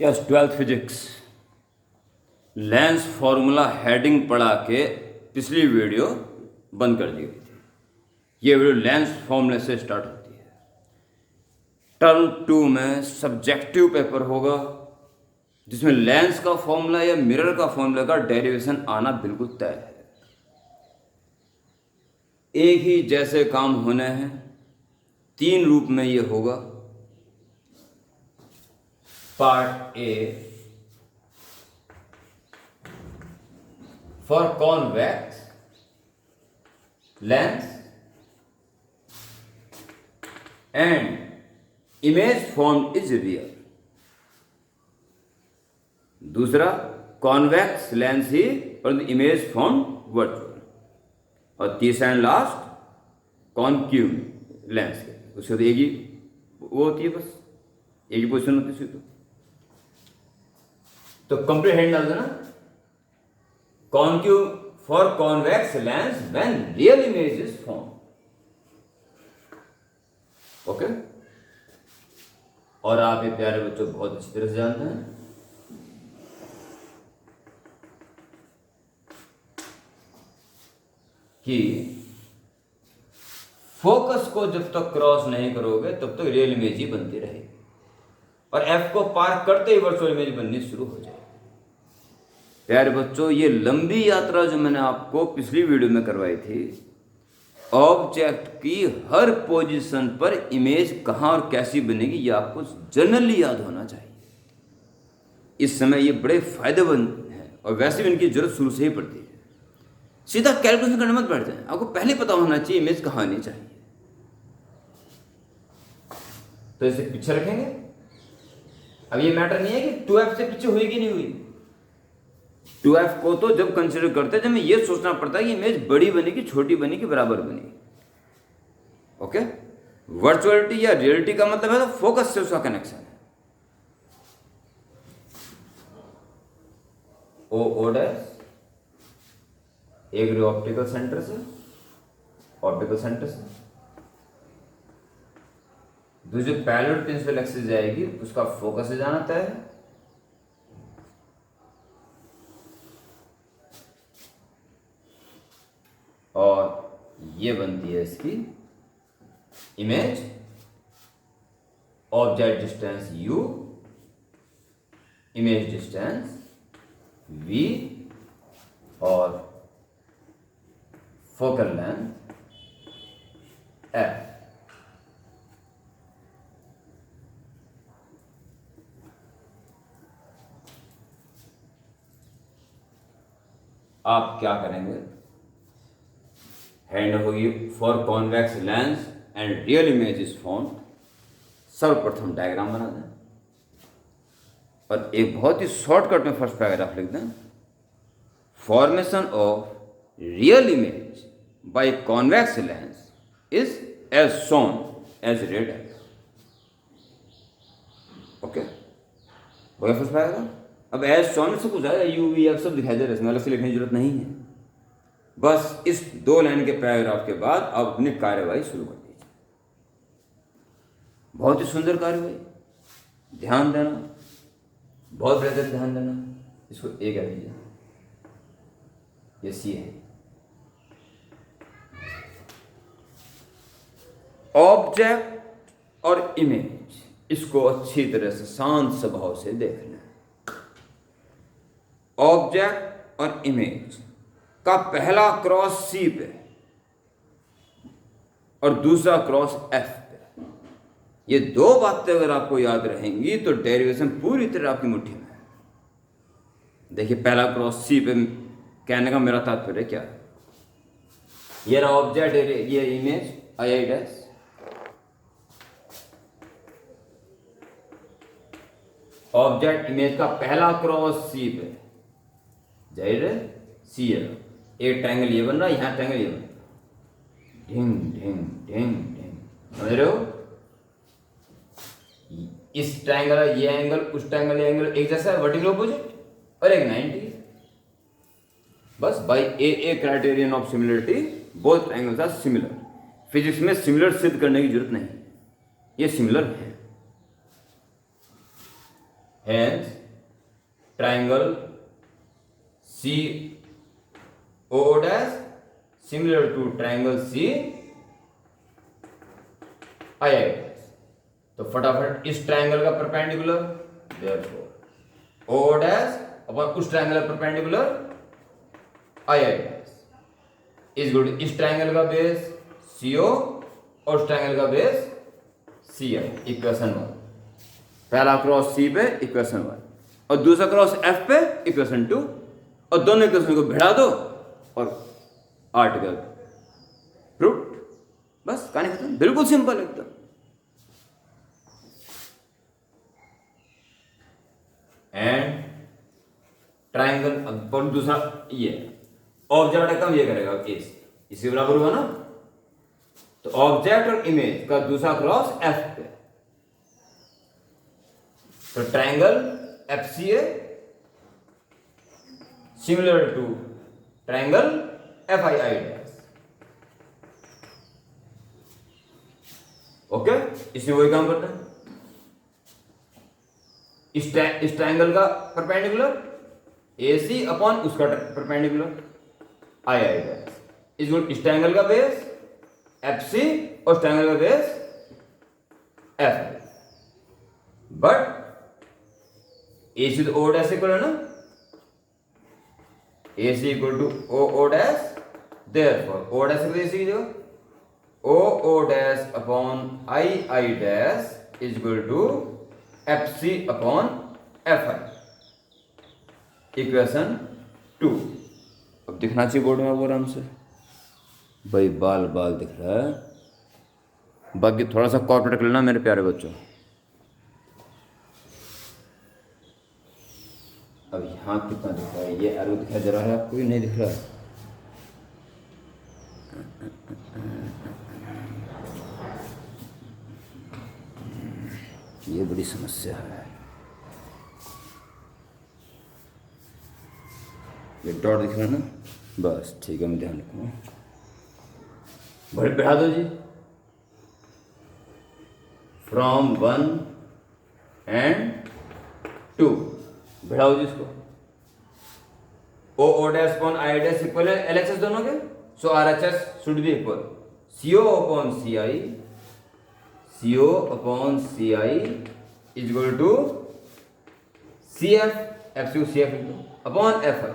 Yes, 12th physics lens formula heading पढ़ा के पिछली वीडियो बंद कर दी गई थी। ये वीडियो लेंस फॉर्मूले से स्टार्ट होती है। टर्म 2 में सब्जेक्टिव पेपर होगा जिसमें लेंस का फॉर्मूला या मिरर का फॉर्मूला का डेरिवेशन आना बिल्कुल तय है। एक ही जैसे काम होने हैं, 3 रूप में ये होगा। Part A for convex lens and image formed is real। दूसरा कॉन्वेक्स लेंस ही परंतु इमेज फॉर्म वर्चुअल। और तीसरा एंड लास्ट कॉन्क्यू लेंस के उसके तो एक ही वो होती है, बस एक ही पोजिशन होती है। तो कंप्लीट हैंड डाल देना। Concave for convex lens when real image is formed। Okay, और आप ये प्यारे बच्चों बहुत अच्छी तरह से जानते हैं कि फोकस को जब तक क्रॉस नहीं करोगे तब तक रियल इमेज ही बनती रहेगी, और एफ को पार करते ही वर्चुअल इमेज बननी शुरू हो जाएगी। प्यारे बच्चों, ये लंबी यात्रा जो मैंने आपको पिछली वीडियो में करवाई थी, ऑब्जेक्ट की हर पोजीशन पर इमेज कहाँ और कैसी बनेगी, ये आपको जनरली याद होना चाहिए। इस समय ये बड़े फायदेमंद हैं और वैसे भी इनकी जरूरत शुरू से ही पड़ती है। सीधा कैलकुलेशन करने मत बैठ जाए, आपको पहले पता होना चाहिए इमेज कहाँ आनी चाहिए। तो इसे पीछे रखेंगे। अब ये मैटर नहीं है कि 2f से पीछे हुई कि नहीं हुई। 2f को तो जब कंसिडर करते हैं जब हमें यह सोचना पड़ता है कि इमेज बड़ी बनेगी, छोटी बनेगी, बराबर बनेगी। ओके, वर्चुअलिटी या रियलिटी का मतलब है तो फोकस से उसका कनेक्शन है। ओ डैश एक ऑप्टिकल सेंटर से, ऑप्टिकल सेंटर से दूसरी पैरेलल प्रिंसिपल एक्सिस जाएगी, उसका फोकस से जाना तय है। और ये बनती है इसकी image. Object distance u, image distance v और फोकल लेंथ f। आप क्या करेंगे, हैंड होगी for convex lens and real image is formed. सर्वप्रथम डायग्राम बना दें और एक बहुत ही शॉर्टकट में फर्स्ट पैराग्राफ लिख दें। Formation of real image by convex lens is as shown as red. Okay, हो गया फर्स्ट पैराग्राफ। अब एज शोन में सब कुछ आएगा, यू वी सब दिखाई दे रहे हैं, इसमें अलग से लिखने की जरूरत नहीं है। बस इस 2 लाइन के पैराग्राफ के बाद आप अपनी कार्यवाही शुरू कर दीजिए। बहुत ही सुंदर कार्यवाही, ध्यान देना, बहुत बेहतर ध्यान देना। इसको ए कह दीजिए, ये सी है। ऑब्जेक्ट और इमेज, इसको अच्छी तरह से शांत स्वभाव से देखना है। ऑब्जेक्ट और इमेज का पहला क्रॉस C पे और दूसरा क्रॉस F पे। ये 2 बातें अगर आपको याद रहेंगी तो डेरिवेशन पूरी तरह आपकी मुट्ठी में है। देखिए, पहला क्रॉस C पे कहने का मेरा तात्पर्य क्या है। ये रहा ऑब्जेक्ट, ये image I dash. Object image का पहला क्रॉस C पे, जाहिर है C है। एक ट्रायंगल ये बन रहा है, यहां ट्रायंगल ये बन रहा है, ढिंग ढिंग ढिंग ढिंग, समझ रहे हो। इस ट्रायंगल ये एंगल, उस ट्रायंगल ये एंगल एक जैसा है, वर्टिकल ऑपोजिट, और एक 90 है। बस by a criterion of similarity both triangles are similar. Physics में सिमिलर सिद्ध करने की जरूरत नहीं, ये सिमिलर है। Hence, triangle COO dash similar to triangle CII dash. तो फटाफट इस ट्रायंगल का परपेंडिकुलर, therefore O dash अपन उस triangle perpendicular II dash is good इस ट्रायंगल का बेस CO और उस ट्रायंगल का बेस CI. इक्वेशन 1, पहला क्रॉस C पे इक्वेशन 1 और दूसरा क्रॉस F पे इक्वेशन 2 और दोनों इक्वेशन को भिड़ा दो और आर्टिकल प्रूफ. बस कहानी खत्म. बिल्कुल सिंपल एकदम. एंड ट्राइंगल, और दूसरा ये ऑब्जेक्ट का ये करेगा इसी बराबर हुआ ना. तो ऑब्जेक्ट और इमेज का दूसरा क्रॉस F पे. तो triangle FCA similar to triangle FII dash. Okay, इसमें वही काम करता है. इस ट्राइंगल का परपेंडिकुलर AC अपॉन उसका perpendicular II dash is good. इस ट्राइंगल का बेस FC और इस ट्राइंगल का बेस F. बट AC तो O डैश इक्वल है ना. AC equal to O dash, therefore O dash equal AC की जगह O dash upon II dash is equal to FC upon FI. Equation 2. अब दिखना चाहिए बोर्ड में वो आराम से. भाई बाल बाल दिख रहा है. बाकी थोड़ा सा कॉर्पोरेट कर लेना मेरे प्यारे बच्चों. अब यहाँ कितना दिख रहा है? ये एरो दिखाई दे रहा है आपको? नहीं दिख रहा है? ये बड़ी समस्या है. ये डॉट दिख रहा है ना? बस ठीक है, मैं ध्यान रखूँगा. बढ़ा दो जी. फ्रॉम 1 एंड 2 बढ़ाओ जी इसको. O dash upon I dash equal है LHS दोनों के. So RHS should be equal CO upon CI. CO upon CI is equal to CF FCO CF upon FI.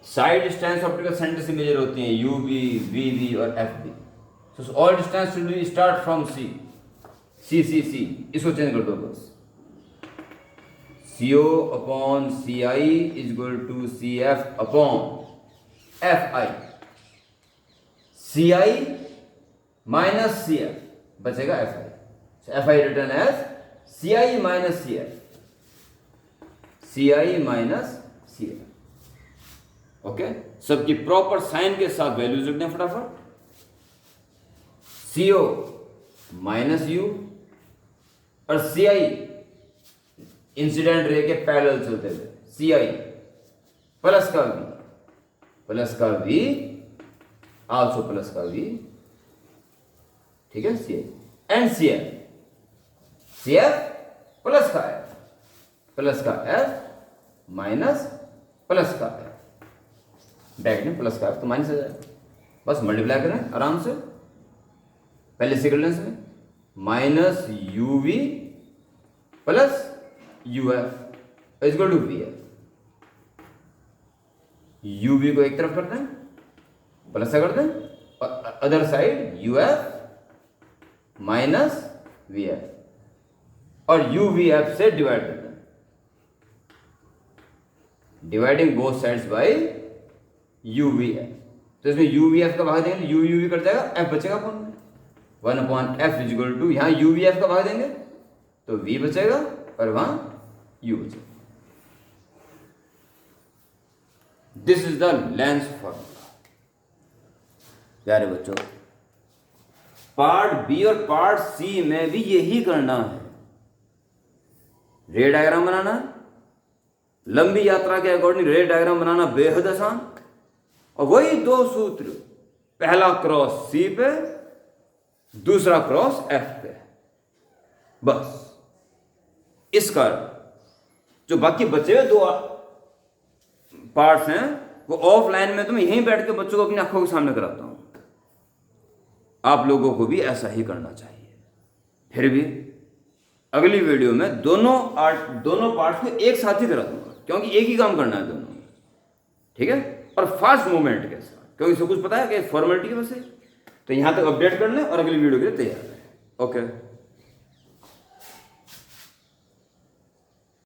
Side distance optical centre से measure होती हैं UV, VV और FB. So all distance should be start from C. इसको change कर दो बस. CO upon CI is equal to CF upon FI. CI minus CF बचेगा FI. FI return as CI minus CF. CI minus CF. Okay, सबकी proper sign के साथ values लिखते हैं फटाफट. CO माइनस U और CI इंसिडेंट रे के parallel चलते हुए. CI प्लस का V आल्सो प्लस का V. ठीक है. CI एंड CF प्लस का F माइनस प्लस का F. ब्रैकेट में प्लस का F तो माइनस आ जाएगा. बस मल्टीप्लाई करें आराम से. पहले सिक्वेंस में minus UV plus UF is equal to VF. UV को एक तरफ करते हैं, प्लस कर दें, और other side UF minus VF और UVF से डिवाइड करते हैं. Dividing both sides by UVF. तो इसमें UVF का भाग देंगे, UV कट जाएगा, F बचेगा अपन में. 1/F इज इक्वल टू, यहाँ UVF का भाग देंगे तो V बचेगा और वहां U बचेगा. This is the lens formula. प्यारे बच्चों, पार्ट बी और पार्ट सी में भी यही करना है. रे डायग्राम बनाना. लंबी यात्रा के अकॉर्डिंग रे डायग्राम बनाना बेहद आसान. और वही दो सूत्र, पहला क्रॉस सी पे, दूसरा क्रॉस एफ पे. बस इस कारण जो बाकी बचे हुए 2 पार्ट्स हैं वो ऑफलाइन में तो मैं यहीं बैठ के बच्चों को अपनी आंखों के सामने कराता हूं। आप लोगों को भी ऐसा ही करना चाहिए। फिर भी अगली वीडियो में दोनों पार्ट्स को एक साथ ही करा दूंगा, क्योंकि एक ही काम करना है दोनों में, ठीक है, और फास्ट मूवमेंट के साथ, क्योंकि सब कुछ पता है कि फॉर्मेलिटी की वजह से। तो यहां तक अपडेट कर लें और अगली वीडियो के लिए तैयार है। ओके।